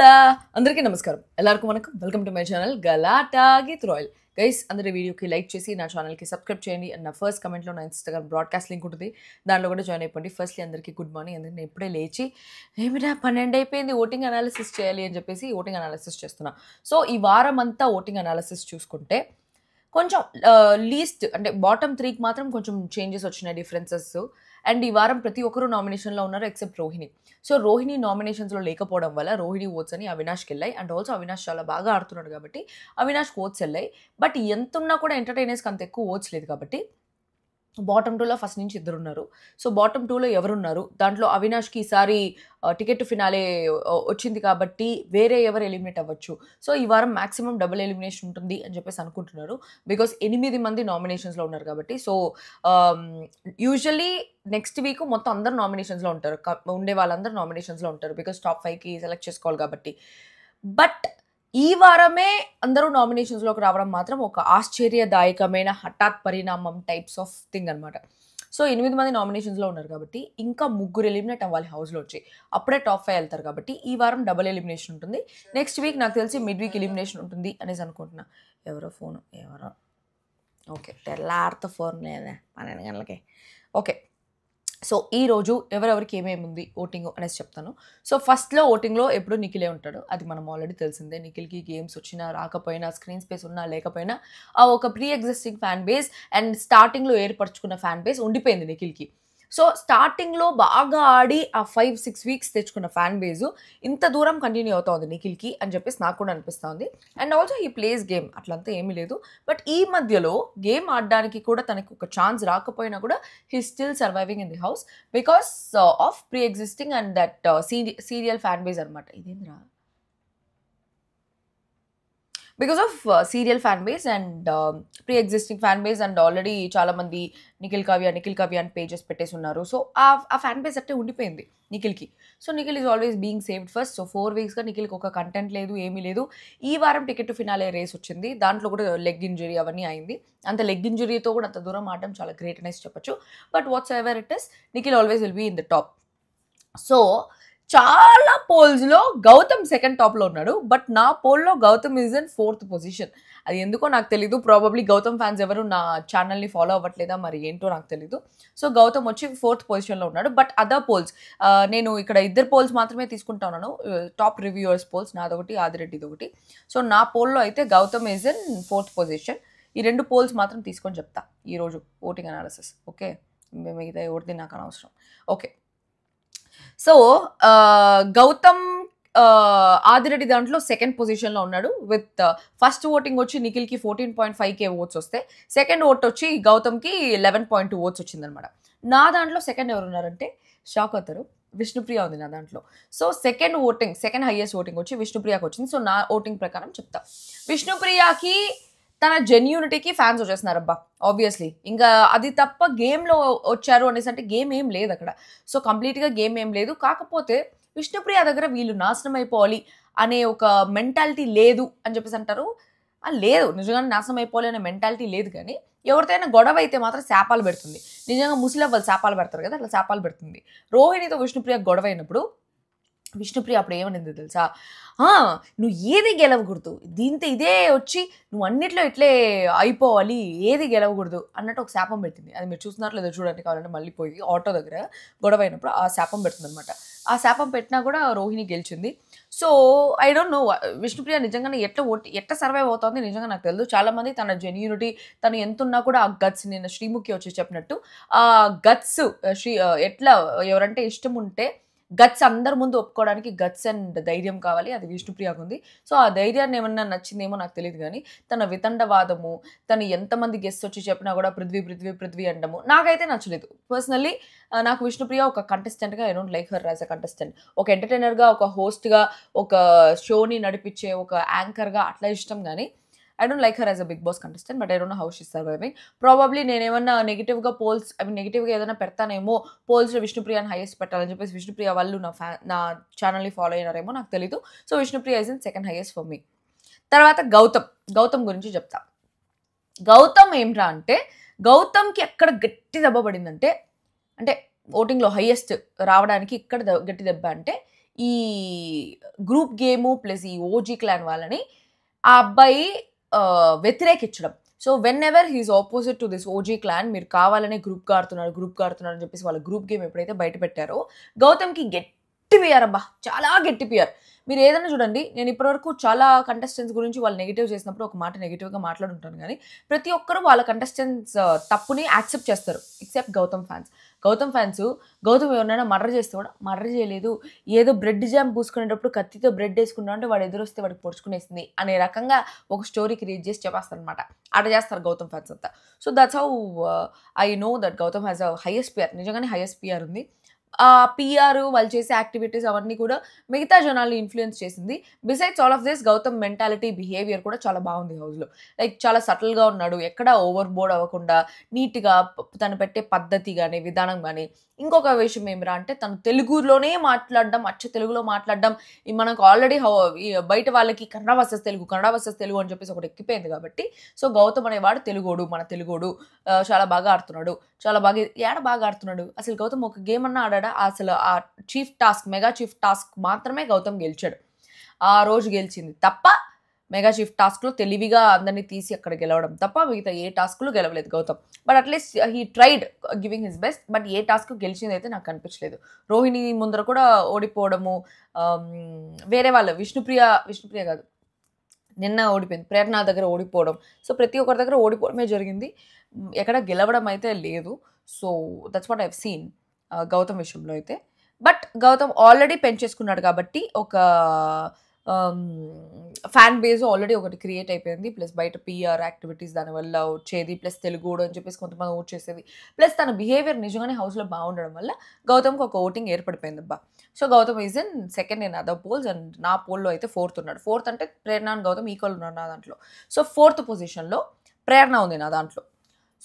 Hello అందరికీ నమస్కారం ఎల్లరికీ వనకం welcome to my channel Galatta Geeth Royal guys అందరి వీడియోకి లైక్ చేసి నా ఛానల్కి సబ్స్క్రైబ్ చేయండి అండ్ నా ఫస్ట్ కమెంట్లో నా ఇన్స్టాగ్రామ్ బ్రాడ్కాస్ట్ లింక్ ఉంటుంది దాంట్లో కూడా జాయిన్ అయిపోండి ఫస్ట్లీ అందరికీ గుడ్ మార్నింగ్ అందరికీ నేను ఎప్పుడే లేచి ఏమిటా 12 అయిపోయింది ఓటింగ్ అనాలిసిస్ చేయాలి అని చెప్పేసి ఓటింగ్ అనాలిసిస్ చేస్తున్నా సో ఈ వారం అంతా ఓటింగ్ అనాలిసిస్ చూసుకుంటే కొంచెం లీస్ట్ అంటే బాటమ్ 3కి మాత్రం కొంచెం చేంజెస్ వచ్చినాయి డిఫరెన్సెస్ అండ్ ఈ వారం ప్రతి ఒక్కరు నామినేషన్లో ఉన్నారు ఎక్సెప్ట్ రోహిణి సో రోహిణి నామినేషన్స్లో లేకపోవడం వల్ల రోహిణి ఓట్స్ అని అవినాష్కి వెళ్ళాయి అండ్ ఆల్సో అవినాష్ చాలా బాగా ఆడుతున్నాడు కాబట్టి అవినాష్కి ఓట్స్ వెళ్ళాయి బట్ ఎంత ఉన్నా కూడా ఎంటర్టైనర్స్కి అంత ఎక్కువ ఓట్స్ లేదు కాబట్టి బాటమ్ 2లో ఫస్ట్ నుంచి ఇద్దరు ఉన్నారు సో బాటమ్ 2లో ఎవరున్నారు దాంట్లో అవినాష్కి ఈసారి టికెట్ ఫినాలే వచ్చింది కాబట్టి వేరే ఎవరు ఎలిమినేట్ అవ్వచ్చు సో ఈ వారం మ్యాక్సిమం డబుల్ ఎలిమినేషన్ ఉంటుంది అని చెప్పేసి అనుకుంటున్నారు బికాస్ 8 మంది నామినేషన్స్లో ఉన్నారు కాబట్టి సో యూజువల్లీ నెక్స్ట్ వీక్ మొత్తం అందరు నామినేషన్స్లో ఉంటారు ఉండే వాళ్ళందరూ నామినేషన్స్లో ఉంటారు బికాస్ టాప్ 5కి సెలెక్ట్ చేసుకోవాలి కాబట్టి బట్ ఈ వారమే అందరూ నామినేషన్స్లోకి రావడం మాత్రం ఒక ఆశ్చర్యదాయకమైన హఠాత్ పరిణామం టైప్స్ ఆఫ్ థింగ్ అనమాట సో 8 మంది నామినేషన్స్లో ఉన్నారు కాబట్టి ఇంకా 3 ఎలిమినేట్ అవ్వాలి హౌస్లో వచ్చి అప్పుడే టాప్ 5 వెళ్తారు కాబట్టి ఈ వారం డబుల్ ఎలిమినేషన్ ఉంటుంది నెక్స్ట్ వీక్ నాకు తెలిసి మిడ్ వీక్ ఎలిమినేషన్ ఉంటుంది అనేసి అనుకుంటున్నా ఎవరో ఫోను ఎవరో ఓకే తెల్లారితో ఫోన్ లేదా 12 గంటలకి ఓకే సో ఈరోజు ఎవరెవరికి ఏమేమి ఉంది ఓటింగ్ అనేసి చెప్తాను సో ఫస్ట్లో ఓటింగ్లో ఎప్పుడు నిఖిలే ఉంటాడు అది మనం ఆల్రెడీ తెలిసిందే నిఖిల్కి గేమ్స్ వచ్చినా రాకపోయినా స్క్రీన్ స్పేస్ ఉన్నా లేకపోయినా ఆ ఒక pre existing fan base and స్టార్టింగ్లో ఏర్పరచుకున్న ఫ్యాన్ బేస్ ఉండిపోయింది నిఖిల్కి సో స్టార్టింగ్లో బాగా ఆడి ఆ 5-6 వీక్స్ తెచ్చుకున్న ఫ్యాన్ బేసు ఇంత దూరం కంటిన్యూ అవుతుంది నిఖిల్కి అని చెప్పేసి నాకు కూడా అనిపిస్తుంది అండ్ ఆల్సో ఈ ప్లేస్ గేమ్ అట్లంతా ఏమీ లేదు బట్ ఈ మధ్యలో గేమ్ ఆడడానికి కూడా తనకి ఒక ఛాన్స్ రాకపోయినా కూడా he still surviving in the house because of pre existing and that serial fan base అనమాట ఇదేంద్రా because of serial fan base and pre existing fan base and already చాలామంది నిఖిల్ కావ్య అని పేజెస్ పెట్టేసి ఉన్నారు సో ఆ ఫ్యాన్ బేస్ అట్టే ఉండిపోయింది నిఖిల్కి so Nikhil is always being saved first so 4 వీక్స్గా నిఖిల్కి ఒక కంటెంట్ లేదు ఏమీ లేదు ఈ వారం టికెట్ ఫినాలే రేస్ వచ్చింది దాంట్లో కూడా లెగ్ ఇంజరీ అవన్నీ అయింది అంత లెగ్ ఇంజరీతో కూడా అంత దూరం ఆడడం చాలా గ్రేట్ అనేసి చెప్పొచ్చు but what's ever it is Nikhil always will be in the top so చాలా పోల్స్లో గౌతమ్ సెకండ్ టాప్లో ఉన్నాడు బట్ నా పోల్లో Gautam is in 4th position అది ఎందుకో నాకు తెలీదు ప్రాబబ్లీ గౌతమ్ ఫ్యాన్స్ ఎవరు నా ఛానల్ని ఫాలో అవ్వట్లేదా మరి ఏంటో నాకు తెలీదు సో గౌతమ్ వచ్చి 4th పొజిషన్లో ఉన్నాడు బట్ అదర్ పోల్స్ నేను ఇక్కడ 2 పోల్స్ మాత్రమే తీసుకుంటా ఉన్నాను టాప్ రివ్యూవర్స్ పోల్స్ నాదొకటి ఆదిరెడ్డిది ఒకటి సో నా పోల్లో అయితే Gautam is in 4th position ఈ 2 పోల్స్ మాత్రం తీసుకొని చెప్తా ఈరోజు ఓటింగ్ అనాలిసిస్ ఓకే మిగతా ఎవరిది నాకు అనవసరం ఓకే సో గౌతమ్ ఆదిరెడ్డి దాంట్లో సెకండ్ పొజిషన్లో ఉన్నాడు విత్ ఫస్ట్ ఓటింగ్ వచ్చి నిఖిల్కి 14.5K ఓట్స్ వస్తే సెకండ్ ఓట్ వచ్చి గౌతమ్కి 11.2 ఓట్స్ వచ్చిందనమాట నా దాంట్లో సెకండ్ ఎవరు ఉన్నారంటే షాక్ అవుతారు విష్ణుప్రియ ఉంది నా దాంట్లో సో సెకండ్ హైయెస్ట్ ఓటింగ్ వచ్చి విష్ణుప్రియకి వచ్చింది సో నా ఓటింగ్ ప్రకారం చెప్తా విష్ణుప్రియకి తన జెన్యూనిటీకి ఫ్యాన్స్ వచ్చేస్తున్నారు అబ్బా ఆబ్వియస్లీ ఇంకా అది తప్ప గేమ్లో వచ్చారు అనేసి అంటే గేమ్ ఏం లేదు అక్కడ సో కంప్లీట్గా గేమ్ ఏం లేదు కాకపోతే విష్ణుప్రియ దగ్గర వీళ్ళు నాశనం అయిపోవాలి అనే ఒక మెంటాలిటీ లేదు అని చెప్పేసి అంటారు లేదు నిజంగా నాశనం అయిపోవాలి అనే మెంటాలిటీ లేదు కానీ ఎవరితోనైనా గొడవ అయితే మాత్రం శాపాలు పెడుతుంది నిజంగా ముస్లిం వాళ్ళు శాపాలు పెడతారు కదా అట్లా శాపాలు పెడుతుంది రోహిణితో విష్ణుప్రియ గొడవ అయినప్పుడు విష్ణుప్రియ అప్పుడు ఏమనింది తెలుసా నువ్వు ఏది గెలవకూడదు దీంతో ఇదే వచ్చి నువ్వు అన్నిట్లో ఇట్లే అయిపోవాలి ఏది గెలవకూడదు అన్నట్టు ఒక శాపం పెట్టింది అది మీరు చూస్తున్నారు లేదో చూడండి కావాలంటే మళ్ళీ పోయి ఆటో దగ్గర గొడవ అయినప్పుడు ఆ శాపం పెడుతుంది అనమాట ఆ శాపం పెట్టినా కూడా రోహిణి గెలిచింది so I don't know Vishnupriya నిజంగానే ఎట్లా సర్వైవ్ అవుతుంది నిజంగా నాకు తెలియదు చాలామంది తన జెన్యూనిటీ తను ఎంత ఉన్నా కూడా ఆ గట్స్ నిన్న శ్రీముఖి వచ్చి చెప్పినట్టు ఆ గట్స్ ఎట్లా ఎవరంటే ఇష్టం ఉంటే గట్స్ అందరి ముందు ఒప్పుకోవడానికి గట్స్ అండ్ ధైర్యం కావాలి అది విష్ణుప్రియకు ఉంది సో ఆ ధైర్యాన్ని ఏమన్నా నచ్చిందేమో నాకు తెలియదు కానీ తన వితండవాదము తను ఎంతమంది గెస్ట్ వచ్చి చెప్పినా కూడా పృథ్వీ అండము నాకైతే నచ్చలేదు పర్సనల్లీ నాకు విష్ణుప్రియ ఒక కంటెస్టెంట్గా I don't like her as a contestant ఒక ఎంటర్టైనర్గా ఒక హోస్ట్గా ఒక షోని నడిపించే ఒక యాంకర్గా అట్లా ఇష్టం కానీ I don't like her as a Big Boss contestant, but I don't know how she's surviving. Probably నేనేమన్నా నెగిటివ్గా పోల్స్ నెగిటివ్గా ఏదైనా పెడతానేమో పోల్స్లో విష్ణుప్రియని హైయెస్ట్ పెట్టాలని చెప్పేసి విష్ణుప్రియ వాళ్ళు నా ఛానల్ని ఫాలో అయినారేమో నాకు తెలీదు so Vishnupriya is in second highest for me తర్వాత గౌతమ్ గురించి చెప్తా గౌతమ్ ఏమిరా అంటే గౌతమ్కి ఎక్కడ గట్టి దెబ్బ పడిందంటే అంటే ఓటింగ్లో హైయెస్ట్ రావడానికి ఇక్కడ గట్టి దెబ్బ అంటే ఈ గ్రూప్ గేము ప్లస్ ఈ ఓజీ క్లాన్ వాళ్ళని ఆ అబ్బాయి వ్యతిరేకించడం. So whenever he's opposite to this OG clan, మీరు కావాలనే గ్రూప్గా ఆడుతున్నారు అని చెప్పేసి వాళ్ళ గ్రూప్ గేమ్ ఎప్పుడైతే బయట పెట్టారో గౌతమ్కి గట్టి పిఆర్ అబ్బా, చాలా గట్టి పిఆర్. మీరు ఏదైనా చూడండి, నేను ఇప్పటివరకు చాలా కంటెస్టెంట్స్ గురించి వాళ్ళు నెగిటివ్ చేసినప్పుడు ఒక మాట నెగిటివ్గా మాట్లాడుంటాను, కానీ ప్రతి ఒక్కరు వాళ్ళ కంటెస్టెంట్స్ తప్పుని యాక్సెప్ట్ చేస్తారు ఎక్సెప్ట్ గౌతమ్ ఫ్యాన్స్. గౌతమ్ ఎవరినైనా మర్డర్ చేస్తే కూడా మర్డర్ చేయలేదు, ఏదో బ్రెడ్ జామ్ పూసుకునేటప్పుడు కత్తితో బ్రెడ్ వేసుకున్నా అంటే వాడు ఎదురొస్తే వాడికి పొడుచుకునేసింది అనే రకంగా ఒక స్టోరీ క్రియేట్ చేసి చెప్పేస్తారు అనమాట. అట్లా చేస్తారు గౌతమ్ ఫ్యాన్స్ అంతా. So that's how I know that Gautam has a highest PR. నిజంగానే హైయెస్ట్ పిఆర్ ఉంది. ఆ పిఆర్ వాళ్ళు చేసే యాక్టివిటీస్ అవన్నీ కూడా మిగతా జనాల్ని ఇన్ఫ్లుయెన్స్ చేసింది. Besides all of this Gautam mentality, behaviour కూడా చాలా బాగుంది హౌస్లో. లైక్ చాలా సటిల్గా ఉన్నాడు, ఎక్కడ ఓవర్ బోర్డ్ అవ్వకుండా నీట్గా తను పెట్టే పద్ధతి కానీ విధానం కానీ. ఇంకొక విషయం ఏమిరా అంటే తను తెలుగులోనే మాట్లాడడం, అచ్చ తెలుగులో మాట్లాడడం. మనకు ఆల్రెడీ బయట వాళ్ళకి కన్నడ వర్సెస్ తెలుగు అని చెప్పేసి ఒకటి ఎక్కిపోయింది కాబట్టి, సో గౌతమ్ అనేవాడు తెలుగోడు, మన తెలుగోడు, చాలా బాగా ఆడుతున్నాడు, చాలా బాగా ఆడుతున్నాడు. అసలు గౌతమ్ ఒక గేమ్ అన్నా ఆడాడా? అసలు ఆ మెగా చీఫ్ టాస్క్ మాత్రమే గౌతమ్ గెలిచాడు. ఆ రోజు గెలిచింది తప్ప మెగా చీఫ్ టాస్క్లో తెలివిగా అందరినీ తీసి అక్కడ గెలవడం తప్ప మిగతా ఏ టాస్క్లో గెలవలేదు Gautam. But at least he tried giving his best. But ఏ టాస్క్ గెలిచింది అయితే నాకు కనిపించలేదు. రోహిణి ముందర కూడా ఓడిపోవడము, వేరే వాళ్ళు విష్ణుప్రియ కాదు, నిన్న ఓడిపోయింది, ప్రేరణ దగ్గర ఓడిపోవడం. సో ప్రతి ఒక్కరి దగ్గర ఓడిపోవడమే జరిగింది, ఎక్కడ గెలవడం అయితే లేదు. So that's what I have seen Gautam విషయంలో అయితే. బట్ గౌతమ్ ఆల్రెడీ పెంచేసుకున్నాడు కాబట్టి ఒక ఫ్యాన్ బేస్ ఆల్రెడీ ఒకటి క్రియేట్ అయిపోయింది. ప్లస్ బయట పిఆర్ యాక్టివిటీస్ దానివల్ల వచ్చేది, ప్లస్ తెలుగుడు అని చెప్పేసి కొంతమంది ఓట్ చేసేది, ప్లస్ తన బిహేవియర్ నిజంగానే హౌస్లో బాగుండడం వల్ల గౌతమ్కి ఒక ఓటింగ్ ఏర్పడిపోయింది అబ్బా. So Gautam is in second in other polls and నా పోల్లో అయితే ఫోర్త్ ఉన్నాడు. ఫోర్త్ అంటే ప్రేరణ అండ్ గౌతమ్ ఈక్వల్ ఉన్నారు నా దాంట్లో. సో ఫోర్త్ పొజిషన్లో ప్రేరణ ఉంది నా దాంట్లో.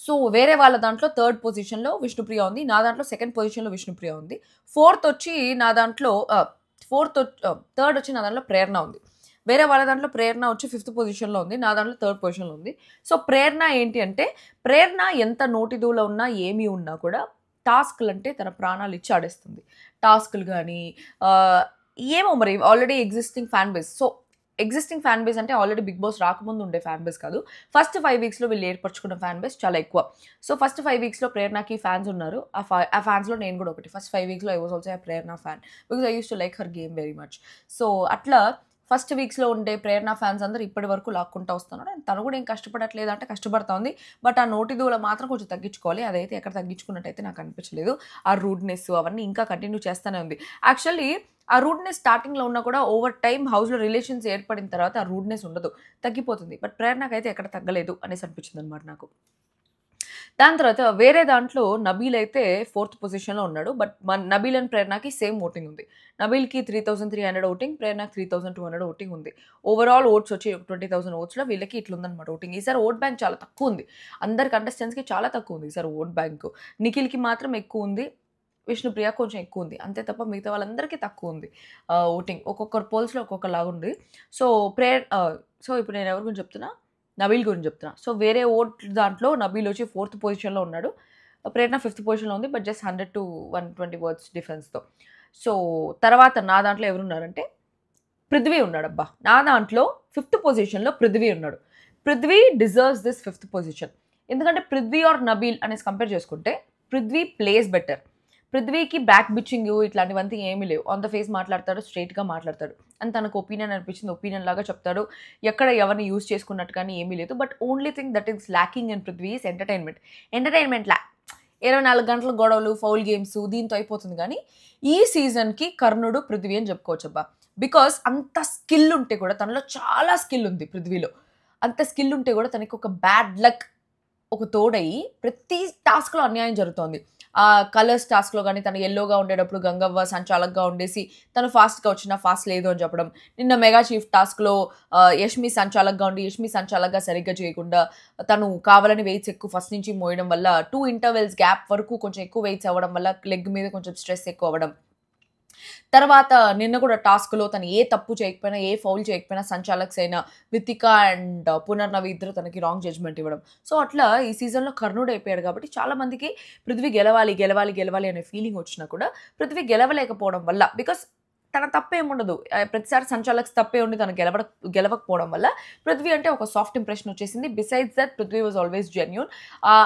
సో వేరే వాళ్ళ దాంట్లో థర్డ్ పొజిషన్లో విష్ణుప్రియ ఉంది, నా దాంట్లో సెకండ్ పొజిషన్లో విష్ణుప్రియ ఉంది. థర్డ్ వచ్చి నా దాంట్లో ప్రేరణ ఉంది. వేరే వాళ్ళ దాంట్లో ప్రేరణ వచ్చి ఫిఫ్త్ పొజిషన్లో ఉంది, నా దాంట్లో థర్డ్ పొజిషన్లో ఉంది. సో ప్రేరణ ఏంటి అంటే, ప్రేరణ ఎంత నోటిదూలో ఉన్నా ఏమీ ఉన్నా కూడా టాస్క్లు అంటే తన ప్రాణాలు ఇచ్చి ఆడేస్తుంది. టాస్క్లు కానీ ఏమో మరి already existing fan base. So existing fan base అంటే ఆల్రెడీ బిగ్ బాస్ రాకముందు ఉండే ఫ్యాన్ బేస్ కాదు, ఫస్ట్ 5 వీక్స్లో వీళ్ళు ఏర్పరచుకున్న ఫ్యాన్ బేస్ చాలా ఎక్కువ. సో ఫస్ట్ 5 వీక్స్లో ప్రేరణకి ఫ్యాన్స్ ఉన్నారు. ఆ ఫ్యాన్స్లో నేను కూడా ఒకటి. ఫస్ట్ 5 వీక్స్లో I was also Prerana fan because I use to like her game very much. So అట్లా ఫస్ట్ వీక్స్లో ఉండే ప్రేరణ ఫ్యాన్స్ అందరూ ఇప్పటి వరకు లాక్కుంటూ వస్తున్నారు. అండ్ తను కూడా ఏం కష్టపడట్లేదు అంటే కష్టపడుతోంది, బట్ ఆ నోటిదూల మాత్రం కొంచెం తగ్గించుకోవాలి. అదైతే ఎక్కడ తగ్గించుకున్నట్టయితే నాకు అనిపించలేదు. ఆ రూడ్నెస్ అవన్నీ ఇంకా కంటిన్యూ చేస్తూనే ఉంది. యాక్చువల్లీ ఆ రూడ్నెస్ స్టార్టింగ్లో ఉన్నా కూడా ఓవర్ టైమ్ హౌస్లో రిలేషన్స్ ఏర్పడిన తర్వాత ఆ రూడ్నెస్ ఉండదు, తగ్గిపోతుంది. బట్ ప్రేరణకైతే ఎక్కడ తగ్గలేదు అనేసి అనిపించింది అనమాట నాకు. దాని తర్వాత వేరే దాంట్లో నబీల్ అయితే ఫోర్త్ పొజిషన్లో ఉన్నాడు. బట్ నబీల్ అండ్ ప్రేరణకి సేమ్ ఓటింగ్ ఉంది. నబీల్కి 3300 ఓటింగ్, ప్రేరణకి 3200 ఓటింగ్ ఉంది. ఓవరాల్ ఓట్స్ వచ్చి 20,000 ఓట్స్లో వీళ్ళకి ఇట్లుందనమాట ఓటింగ్. ఈసారి ఓట్ బ్యాంక్ చాలా తక్కువ ఉంది, అందరి కంటెస్టెంట్స్కి చాలా తక్కువ ఉంది ఈసారి ఓట్ బ్యాంక్. నిఖిల్కి మాత్రం ఎక్కువ ఉంది, విష్ణుప్రియ కొంచెం ఎక్కువ ఉంది, అంతే తప్ప మిగతా వాళ్ళందరికీ తక్కువ ఉంది ఓటింగ్. ఒక్కొక్కరు పోల్స్లో ఒక్కొక్కలాగా ఉంది. సో ఇప్పుడు నేను ఎవరి గురించి చెప్తున్నా, నబీల్ గురించి చెప్తున్నా. సో వేరే ఓట్ దాంట్లో నబీల్ వచ్చి ఫోర్త్ పొజిషన్లో ఉన్నాడు, ప్రేరణ ఫిఫ్త్ పొజిషన్లో ఉంది, బట్ జస్ట్ 100 to 120 వర్డ్స్ డిఫరెన్స్తో. సో తర్వాత నా దాంట్లో ఎవరున్నారంటే పృథ్వీ ఉన్నాడు. అబ్బా, నా దాంట్లో ఫిఫ్త్ పొజిషన్లో పృథ్వీ ఉన్నాడు. Prithvi deserves this fifth position. ఎందుకంటే పృథ్వీ ఆర్ నబీల్ అనేసి కంపేర్ చేసుకుంటే పృథ్వీ ప్లేస్ బెటర్. పృథ్వీకి బ్యాక్ బిచ్చింగ్ ఇట్లాంటివంతా ఏమీ లేవు, ఆన్ ద ఫేస్ మాట్లాడతాడు, స్ట్రైట్గా మాట్లాడతాడు, అని తనకు ఒపీనియన్ అనిపించింది ఒపీనియన్ లాగా చెప్తాడు. ఎక్కడ ఎవరిని యూజ్ చేసుకున్నట్టు కానీ ఏమీ లేదు. But only thing that is lacking in Prithvi is entertainment 24 గంటల గొడవలు, ఫౌల్ గేమ్స్ దీంతో అయిపోతుంది. కానీ ఈ సీజన్కి కర్ణుడు పృథ్వీ అని చెప్పుకోవచ్చు అబ్బా. బికాస్ అంత స్కిల్ ఉంటే కూడా, తనలో చాలా స్కిల్ ఉంది పృథ్వీలో, అంత స్కిల్ ఉంటే కూడా తనకి ఒక బ్యాడ్ లక్ ఒక తోడయి ప్రతి టాస్క్లో అన్యాయం జరుగుతోంది. ఆ కలర్స్ టాస్క్లో కానీ తను ఎల్లోగా ఉండేటప్పుడు గంగవ్వ సంచాలక్గా ఉండేసి తను ఫాస్ట్గా వచ్చినా ఫాస్ట్ లేదు అని చెప్పడం. నిన్న మెగా చీఫ్ టాస్క్లో యష్మి సంచాలక్గా ఉండి యష్మి సంచాలక్గా సరిగ్గా చేయకుండా తను కావాలని వెయిట్స్ ఎక్కువ ఫస్ట్ నుంచి మోయడం వల్ల 2 ఇంటర్వెల్స్ గ్యాప్ వరకు కొంచెం ఎక్కువ వెయిట్స్ అవ్వడం వల్ల లెగ్ మీద కొంచెం స్ట్రెస్ ఎక్కువ అవ్వడం. తర్వాత నిన్న కూడా టాస్క్లో తను ఏ తప్పు చేయకపోయినా, ఏ ఫౌల్ చేయకపోయినా సంచాలక్స్ అయినా వితిక అండ్ పునర్నవి ఇద్దరు తనకి రాంగ్ జడ్జ్మెంట్ ఇవ్వడం. సో అట్లా ఈ సీజన్లో కర్ణుడు అయిపోయాడు కాబట్టి చాలా మందికి పృథ్వీ గెలవాలి అనే ఫీలింగ్ వచ్చినా కూడా పృథ్వీ గెలవలేకపోవడం వల్ల, బికాస్ తన తప్పేముండదు. ప్రతిసారి సంచాలక్స్ తప్పే ఉండి తను గెలవకపోవడం వల్ల పృథ్వీ అంటే ఒక సాఫ్ట్ ఇంప్రెషన్ వచ్చేసింది. Besides that Prithvi was always genuine.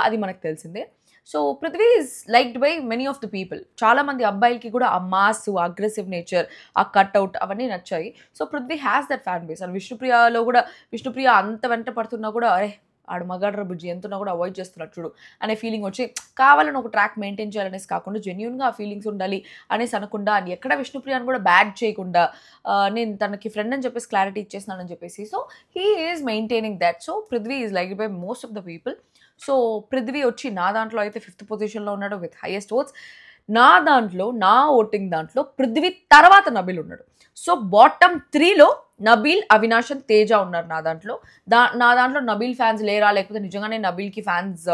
అది మనకు తెలిసిందే. So Prithvi is liked by many of the people. చాలా మంది అబ్బాయిలకి కూడా ఆ మాస్, అగ్రెసివ్ నేచర్, ఆ కట్అవుట్ అవన్నీ నచ్చాయి. So Prithvi has that fan base. And విష్ణుప్రియలో కూడా విష్ణుప్రియ అంత వెంట పడుతున్నా కూడా అరే ఆడు మగాడ్ర బుజ్జి ఎంతున్నా కూడా అవాయిడ్ చేస్తున్నాడు చూడు అనే ఫీలింగ్ వచ్చి కావాలని ఒక ట్రాక్ మెయింటైన్ చేయాలనేసి కాకుండా జెన్యూన్గా ఆ ఫీలింగ్స్ ఉండాలి అనేసి అనకుండా అండ్ ఎక్కడ విష్ణుప్రియని కూడా బ్యాడ్ చేయకుండా నేను తనకి ఫ్రెండ్ అని చెప్పేసి క్లారిటీ ఇచ్చేస్తున్నానని చెప్పేసి so he is maintaining that. So Prithvi is like by most of the people. So Prithvi వచ్చి నా దాంట్లో అయితే 5th పొజిషన్లో ఉన్నాడు విత్ హైయెస్ట్ ఓట్స్. నా ఓటింగ్ దాంట్లో పృథ్వీ తర్వాత నబీల్ ఉన్నాడు. సో బాటమ్ 3లో నబీల్, అవినాష్ అండ్ తేజ ఉన్నారు నా దాంట్లో. నా దాంట్లో నబీల్ ఫ్యాన్స్ లేరా లేకపోతే నిజంగానే నబీల్కి ఫ్యాన్స్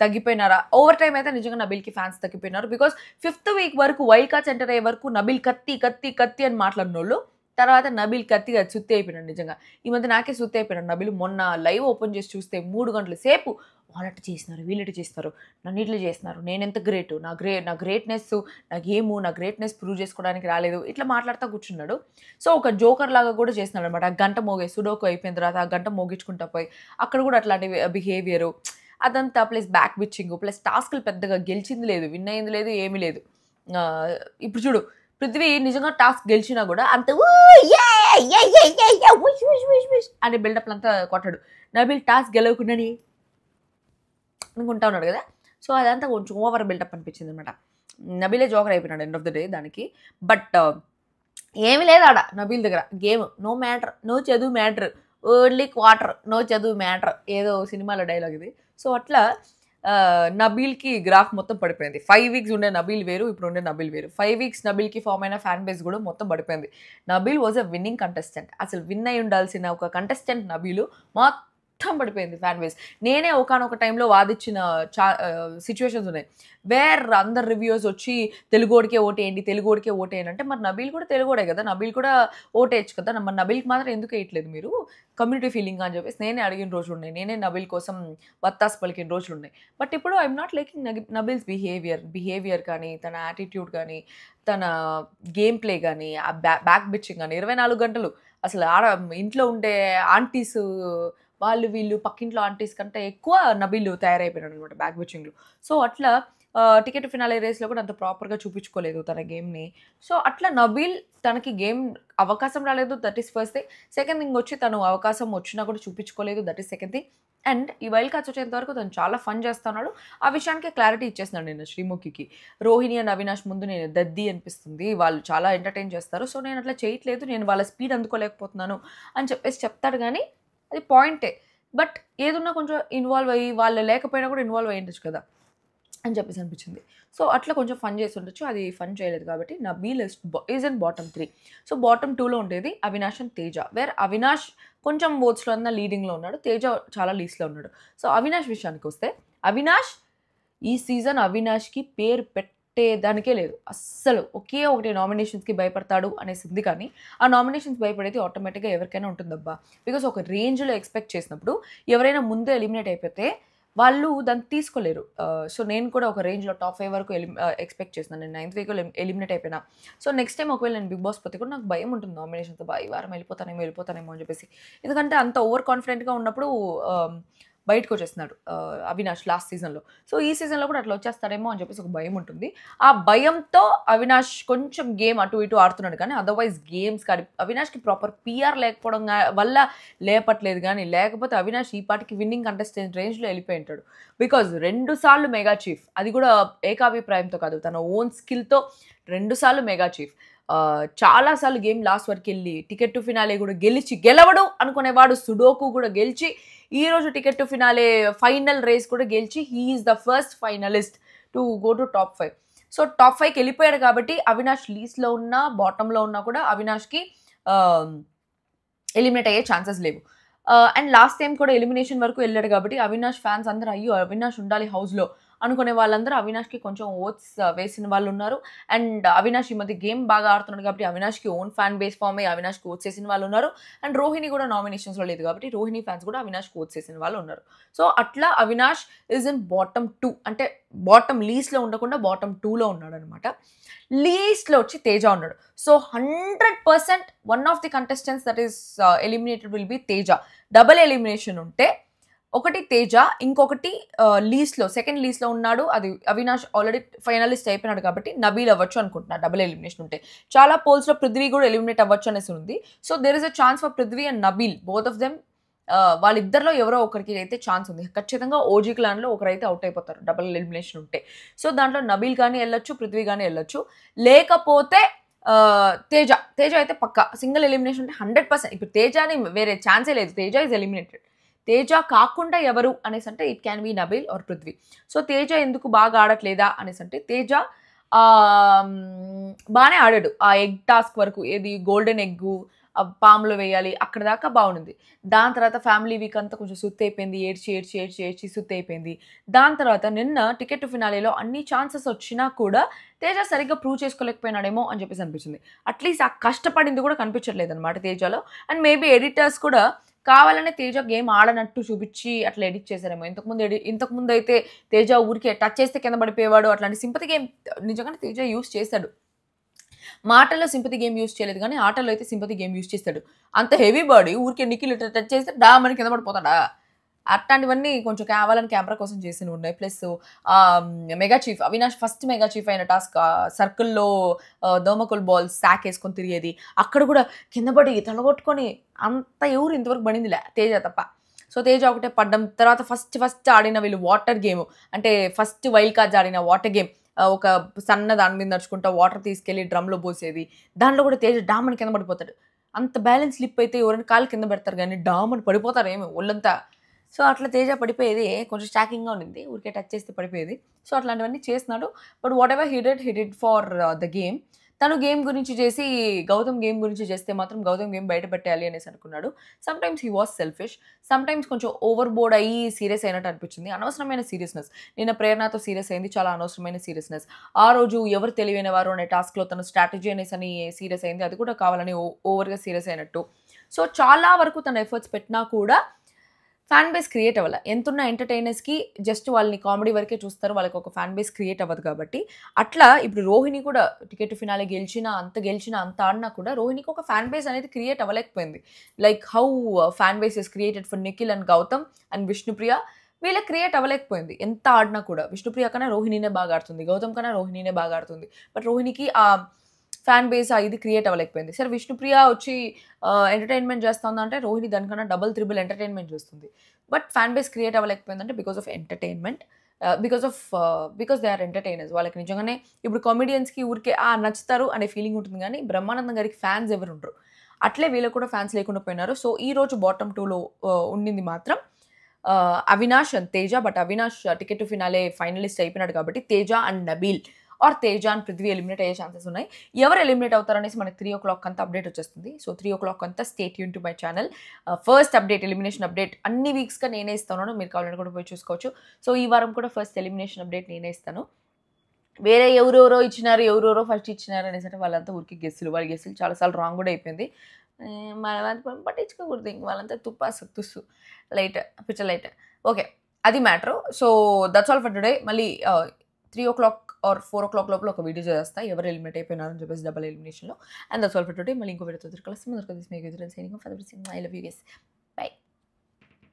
తగ్గిపోయినారా? ఓవర్ టైం అయితే నిజంగా నబీల్కి ఫ్యాన్స్ తగ్గిపోయినారు. బికాస్ 5th వీక్ వరకు వైల్డ్ కార్డ్స్ ఎంటర్ అయ్యే వరకు నబీల్ కత్తి కత్తి కత్తి అని మాట్లాడిన వాళ్ళు తర్వాత నబీల్ కత్తిగా సుత్తి అయిపోయినాడు. నిజంగా ఈ మధ్య నాకే సుత్తి అయిపోయినాడు నబీల్. మొన్న లైవ్ ఓపెన్ చేసి చూస్తే 3 గంటల సేపు వాళ్ళటి చేస్తున్నారు, వీళ్ళటి చేస్తారు, నన్ను ఇట్లా చేస్తున్నారు, నేను ఎంత గ్రేటు, నా గ్రేట్నెస్, నా గ్రేట్నెస్ ప్రూవ్ చేసుకోవడానికి రాలేదు, ఇట్లా మాట్లాడుతూ కూర్చున్నాడు. సో ఒక జోకర్ లాగా కూడా చేస్తున్నాడు అనమాట. ఆ గంట సుడోకు అయిపోయిన తర్వాత ఆ గంట మోగించుకుంటా పోయి అక్కడ కూడా అట్లాంటి బిహేవియరు అదంతా, ప్లస్ బ్యాక్ బిచ్చింగ్, ప్లస్ టాస్క్లు పెద్దగా గెలిచింది లేదు, విన్ అయింది లేదు, ఏమీ లేదు. ఇప్పుడు చూడు పృథ్వీ నిజంగా టాస్క్ గెలిచినా కూడా అంత అనే బిల్డప్లు అంతా కొట్టాడు. నబీల్ టాస్క్ గెలవకుండాని అనుకుంటా ఉన్నాడు కదా. సో అదంతా కొంచెం ఓవర్ బిల్డప్ అనిపించింది అనమాట. నబీలే జోకర్ అయిపోయినాడు ఎండ్ ఆఫ్ ద డే దానికి. బట్ ఏమీ లేదు ఆడ నబీల్ దగ్గర. గేమ్ నో మ్యాటర్, నో చదువు మ్యాటర్, ఓన్లీ క్వార్టర్, నో చదువు మ్యాటర్, ఏదో సినిమాలో డైలాగ్ ఇది. సో అట్లా నబీల్కి గ్రాఫ్ మొత్తం పడిపోయింది. 5 వీక్స్ ఉండే నబీల్ వేరు, ఇప్పుడు ఉండే నబీల్ వేరు. 5 వీక్స్ నబీల్కి ఫామ్ అయిన ఫ్యాన్ బేస్ కూడా మొత్తం పడిపోయింది. Nabeel was a winnowing contestant. అసలు విన్ అయి ఉండాల్సిన ఒక కంటెస్టెంట్ నబీలు మొత్తం పడిపోయింది ఫ్యాన్ బేస్. నేనే ఒకనొక టైంలో వాదించిన సిచ్యువేషన్స్ ఉన్నాయి వేర్ అందరు రివ్యూస్ వచ్చి తెలుగోడికే ఓటేయండి అంటే మరి నబీల్ కూడా తెలుగోడే కదా, నబీల్ కూడా ఓటేయచ్చు కదా, మరి నబీల్కి మాత్రం ఎందుకు వేయట్లేదు మీరు, కమ్యూనిటీ ఫీలింగ్ అని చెప్పేసి నేనే అడిగిన రోజులు ఉన్నాయి, నేనే నబీల్ కోసం వత్తాస్ పలికిన రోజులు ఉన్నాయి. బట్ ఇప్పుడు ఐఎమ్ నాట్ లైకింగ్ నబీల్స్ బిహేవియర్ కానీ, తన యాటిట్యూడ్ కానీ, తన గేమ్ ప్లే కానీ, ఆ బ్యాక్ బిచ్చింగ్ కానీ 24 గంటలు అసలు ఇంట్లో ఉండే ఆంటీస్ వీళ్ళు పక్కింట్లో ఆంటీస్ కంటే ఎక్కువ నబీల్ తయారైపోయినాడు అనమాట బ్యాక్ బిచ్చింగ్లో. సో అట్లా టికెట్ ఫినాలే రేస్లో కూడా అంత ప్రాపర్గా చూపించుకోలేదు తన గేమ్ని. సో అట్లా నబీల్ తనకి గేమ్ అవకాశం రాలేదు, that is first thing. Second thing వచ్చి తను అవకాశం వచ్చినా కూడా చూపించుకోలేదు, that is second thing. And ఈ వైల్డ్ కార్డ్స్ వచ్చేంత వరకు తను చాలా ఫన్ చేస్తున్నాడు. ఆ విషయానికి క్లారిటీ ఇచ్చేస్తున్నాడు నేను శ్రీముఖికి. రోహిణి అండ్ అవినాష్ ముందు నేను దద్ది అనిపిస్తుంది, వాళ్ళు చాలా ఎంటర్టైన్ చేస్తారు, సో నేను అట్లా చేయట్లేదు, నేను వాళ్ళ స్పీడ్ అందుకోలేకపోతున్నాను అని చెప్పేసి చెప్తాడు. కానీ అది పాయింటే. బట్ ఏదున్నా కొంచెం ఇన్వాల్వ్ అయ్యి వాళ్ళు లేకపోయినా కూడా ఇన్వాల్వ్ అయ్యిండొచ్చు కదా అని చెప్పేసి అనిపించింది. సో అట్లా కొంచెం ఫన్ చేసి ఉండొచ్చు, అది ఫన్ చేయలేదు కాబట్టి Nabeel is in bottom 3. So bottom 2లో ఉండేది అవినాష్ అండ్ తేజ. వేర్ అవినాష్ కొంచెం ఓట్స్లో అన్న లీడింగ్లో ఉన్నాడు, తేజ చాలా లీస్ట్లో ఉన్నాడు. సో అవినాష్ విషయానికి వస్తే అవినాష్ ఈ సీజన్ అవినాష్కి పేరు పెట్టేదానికే లేదు అస్సలు. ఒకే ఒకటి నామినేషన్స్కి భయపడతాడు అనేసి ఉంది, కానీ ఆ నామినేషన్స్ భయపడేది ఆటోమేటిక్గా ఎవరికైనా ఉంటుందబ్బా. బికాస్ ఒక రేంజ్లో ఎక్స్పెక్ట్ చేసినప్పుడు ఎవరైనా ముందే ఎలిమినేట్ అయిపోతే వాళ్ళు దాన్ని తీసుకోలేరు. సో నేను కూడా ఒక రేంజ్లో టాప్ 5 వరకు ఎక్స్పెక్ట్ చేస్తున్నాను. నేను 9th వీక్లో ఎలిమినేట్ అయిపోయినా. సో నెక్స్ట్ టైం ఒకవేళ నేను బిగ్ బాస్ పోతే కూడా నాకు భయం ఉంటుంది నామినేషన్తో, ఈ వారం వెళ్ళిపోతానేమో అని చెప్పేసి. ఎందుకంటే అంత ఓవర్ కాన్ఫిడెంట్గా ఉన్నప్పుడు బయటకు వచ్చేస్తున్నాడు అవినాష్ లాస్ట్ సీజన్లో. సో ఈ సీజన్లో కూడా అట్లా వచ్చేస్తాడేమో అని చెప్పేసి ఒక భయం ఉంటుంది. ఆ భయంతో అవినాష్ కొంచెం గేమ్ అటు ఇటు ఆడుతున్నాడు, కానీ అదర్వైజ్ గేమ్స్ కానీ అవినాష్కి ప్రాపర్ పిఆర్ లేకపోవడం వల్ల లేపట్లేదు. కానీ లేకపోతే అవినాష్ ఈ పాటికి విన్నింగ్ కంటెస్టెంట్ రేంజ్లో వెళ్ళిపోయి ఉంటాడు. బికాజ్ 2 సార్లు మెగా చీఫ్, అది కూడా ఏకాభిప్రాయంతో కాదు, తన ఓన్ స్కిల్తో 2 సార్లు మెగా చీఫ్. చాలాసార్లు గేమ్ లాస్ట్ వరకు వెళ్ళి టికెట్ టు ఫినాలే కూడా గెలవడు అనుకునేవాడు, సుడోకు కూడా గెలిచి ఈరోజు ticket to finale final race కూడా గెలిచి he is the first finalist to go to top 5. So top 5కి వెళ్ళిపోయాడు కాబట్టి అవినాష్ లీస్ట్లో ఉన్నా బాటంలో ఉన్నా కూడా అవినాష్కి ఎలిమినేట్ అయ్యే ఛాన్సెస్ లేవు. అండ్ లాస్ట్ టైం కూడా ఎలిమినేషన్ వరకు వెళ్ళాడు కాబట్టి అవినాష్ ఫ్యాన్స్ అందరూ అయ్యో అవినాష్ ఉండాలి హౌస్లో అనుకునే వాళ్ళందరూ అవినాష్కి కొంచెం ఓట్స్ వేసిన వాళ్ళు ఉన్నారు. అండ్ అవినాష్ ఈ మధ్య గేమ్ బాగా ఆడుతున్నాడు కాబట్టి అవినాష్కి ఓన్ ఫ్యాన్ బేస్ ఫామ్ అయ్యి అవినాష్కి ఓట్స్ వేసిన వాళ్ళు ఉన్నారు. అండ్ రోహిణి కూడా నామినేషన్స్లో లేదు కాబట్టి రోహిణి ఫ్యాన్స్ కూడా అవినాష్కి ఓట్స్ వేసిన వాళ్ళు ఉన్నారు. సో అట్లా అవినాష్ ఈజ్ ఇన్ బాటమ్ 2, అంటే బాటమ్ లీస్ట్లో ఉండకుండా బాటమ్ 2లో ఉన్నాడు అనమాట. లీస్ట్లో వచ్చి తేజ ఉన్నాడు. So 100% one of the contestants that is eliminated will be Teja. Double elimination ఉంటే ఒకటి తేజ, ఇంకొకటి లీస్ట్లో సెకండ్ లీస్ట్లో ఉన్నాడు. అది అవినాష్ ఆల్రెడీ ఫైనలిస్ట్ అయిపోయినాడు కాబట్టి నబీల్ అవ్వచ్చు అనుకుంటున్నా డబుల్ ఎలిమినేషన్ ఉంటే. చాలా పోల్స్లో పృథ్వీ కూడా ఎలిమినేట్ అవ్వచ్చు అనేసి ఉంది. So there is a chance for Prithvi and Nabeel, both of them. వాళ్ళిద్దరిలో ఎవరో ఒకరికి అయితే ఛాన్స్ ఉంది. ఖచ్చితంగా ఓజీ క్లాన్లో ఒకరైతే అవుట్ అయిపోతారు డబుల్ ఎలిమినేషన్ ఉంటే. సో దాంట్లో నబీల్ కానీ వెళ్ళొచ్చు, పృథ్వీ కానీ వెళ్ళొచ్చు. లేకపోతే తేజ అయితే పక్కా సింగిల్ ఎలిమినేషన్ ఉంటే 100%. ఇప్పుడు తేజని వేరే ఛాన్సే లేదు, తేజ ఈజ్ ఎలిమినేటెడ్. తేజ కాకుండా ఎవరు అనేసి అంటే it can be Nabeel or Prithvi. So Teja ఎందుకు బాగా ఆడట్లేదా అనేసి అంటే తేజ బాగానే ఆడాడు ఆ ఎగ్ టాస్క్ వరకు. ఏది గోల్డెన్ ఎగ్గు పాములో వేయాలి అక్కడ దాకా బాగుంది. దాని తర్వాత ఫ్యామిలీ వీక్ అంతా కొంచెం సుత్తి అయిపోయింది, ఏడ్చి సుత్తి అయిపోయింది. దాని తర్వాత నిన్న టికెట్ టు ఫినాలేలో అన్ని ఛాన్సెస్ వచ్చినా కూడా తేజ సరిగ్గా ప్రూవ్ చేసుకోలేకపోయినాడేమో అని చెప్పేసి అనిపించింది. అట్లీస్ట్ ఆ కష్టపడింది కూడా కనిపించట్లేదు అనమాట తేజలో. అండ్ మేబీ ఎడిటర్స్ కూడా కావాలనే తేజ గేమ్ ఆడనట్టు చూపించి అట్లా ఎడిట్ చేశారేమో. ఇంతకుముందు అయితే తేజ ఊరికే టచ్ చేస్తే కింద పడిపోయేవాడు, అట్లాంటి సింపతి గేమ్ నిజంగానే తేజ యూస్ చేశాడు. మాటల్లో సింపతి గేమ్ యూస్ చేయలేదు కానీ ఆటల్లో అయితే సింపతి గేమ్ యూస్ చేస్తాడు. అంత హెవీ బాడీ ఊరికే నిఖిల్ టచ్ చేస్తే డామని కింద పడిపోతాడా? అట్లాంటివన్నీ కొంచెం కావాలని కెమెరా కోసం చేసి ఉన్నాయి. Plus mega chief Avinash first mega chief అయిన టాస్క్ సర్కిల్లో దోమకుల్ బాల్ సాక్ వేసుకొని తిరిగేది, అక్కడ కూడా కింద పడి తలగొట్టుకొని అంత ఎవరు ఇంతవరకు పడిందిలే తేజ తప్ప. సో తేజ ఒకటే పడ్డం. తర్వాత ఫస్ట్ ఆడిన వీళ్ళు వాటర్ గేమ్, అంటే ఫస్ట్ వైల్డ్ కార్డ్స్ ఆడిన వాటర్ గేమ్, ఒక సన్న దాని మీద నడుచుకుంటా వాటర్ తీసుకెళ్ళి డ్రమ్లో పోసేది. దాంట్లో కూడా తేజ డామని కింద పడిపోతాడు. అంత బ్యాలెన్స్ స్లిప్ అయితే ఎవరైనా కాలు కింద పెడతారు కానీ డామని పడిపోతారు ఏమి ఒళ్ళంతా. సో అట్లా తేజ పడిపోయేది కొంచెం స్టాకింగ్గా ఉండింది, ఊరికే టచ్ చేస్తే పడిపోయేది. సో అట్లాంటివన్నీ చేస్తున్నాడు. But what ever he did for the game. తను గేమ్ గురించి చేసి గౌతమ్ గేమ్ గురించి చేస్తే మాత్రం గౌతమ్ గేమ్ బయట పెట్టాలి అనేసి అనుకున్నాడు. Sometimes he was selfish, sometimes కొంచెం ఓవర్ బోర్డ్ అయ్యి సీరియస్ అయినట్టు అనిపించింది. అనవసరమైన సీరియస్నెస్. నిన్న ప్రేరణతో సీరియస్ అయింది, చాలా అనవసరమైన సీరియస్నెస్. ఆ రోజు ఎవరు తెలివైన వారు అనే టాస్క్లో తను స్ట్రాటజీ అనేసి అని సీరియస్ అయింది, అది కూడా కావాలని ఓవర్గా సీరియస్ అయినట్టు. సో చాలా వరకు తన ఎఫర్ట్స్ పెట్టినా కూడా ఫ్యాన్ బేస్ క్రియేట్ అవ్వాలి. ఎంతున్న ఎంటర్టైనర్స్కి జస్ట్ వాళ్ళని కామెడీ వరకే చూస్తారు, వాళ్ళకి ఒక ఫ్యాన్ బేస్ క్రియేట్ అవ్వదు కాబట్టి. అట్లా ఇప్పుడు రోహిణి కూడా టికెట్ ఫినాలే గెలిచినా అంత ఆడినా కూడా రోహిణికి ఒక ఫ్యాన్ బేస్ అనేది క్రియేట్ అవ్వలేకపోయింది. Like how fan base is created for Nikhil and Gautam and Vishnupriya, వీళ్ళకి క్రియేట్ అవ్వలేకపోయింది ఎంత ఆడినా కూడా. విష్ణుప్రియ కన్నా రోహిణినే బాగా ఆడుతుంది, గౌతమ్ కన్నా రోహిణినే బాగా ఆడుతుంది. బట్ రోహిణికి ఆ ఫ్యాన్ బేస్ ఇది క్రియేట్ అవ్వలేకపోయింది. సరే విష్ణుప్రియ వచ్చి ఎంటర్టైన్మెంట్ చేస్తుందంటే రోహిణి దానికన్నా డబుల్ త్రిబుల్ ఎంటర్టైన్మెంట్ చేస్తుంది. బట్ ఫ్యాన్ బేస్ క్రియేట్ అవ్వలేకపోయిందంటే because of entertainment, because they are entertainers. వాళ్ళకి నిజంగానే ఇప్పుడు కామెడియన్స్కి ఊరికే నచ్చుతారు అనే ఫీలింగ్ ఉంటుంది కానీ బ్రహ్మానందం గారికి ఫ్యాన్స్ ఎవరు ఉండరు. అట్లే వీళ్ళకి కూడా ఫ్యాన్స్ లేకుండా పోయినారు. సో ఈ రోజు బాటమ్ 2లో ఉండింది మాత్రం Avinash and Teja. But Avinash ticket to finale finalist అయిపోయినాడు కాబట్టి Teja and Nabeel or Teja and Prithvi eliminate అయ్యే ఛాన్సెస్ ఉన్నాయి. ఎవరు ఎలిమినేట్ అవుతారనేసి మనకి 3 o'clock అంతా అప్డేట్ వచ్చేస్తుంది. సో 3 o'clock అంతా stay tune to my channel. First update, elimination update అన్ని వీక్స్గా నేనే ఇస్తాను, మీరు కావాలని కూడా పోయి చూసుకోవచ్చు. సో ఈ వారం కూడా ఫస్ట్ ఎలిమినేషన్ అప్డేట్ నేనే ఇస్తాను. వేరే ఎవరెవరో ఫస్ట్ ఇచ్చినారు అనేసి అంటే వాళ్ళంతా ఊరికి వాళ్ళ గెస్సులు చాలాసార్లు రాంగ్ కూడా అయిపోయింది. మన పట్టించుకోకూడదు, ఇంక వాళ్ళంతా తుస్సు లైట్ పిచ్చ లైట్. ఓకే, అది matter. So that's all for today. మళ్ళీ 3 o'clock or 4 o'clock లోపల ఒక వీడియో చేస్తా ఎవరు ఎలిమినేట్ అయిపోయినారని చెప్పేసి డబుల్ ఎలిమినేషన్లో. And that's all for today. మళ్ళీ ఇంకో వీడియోతో తిరగలసి ముందు signing off. I love you guys. By.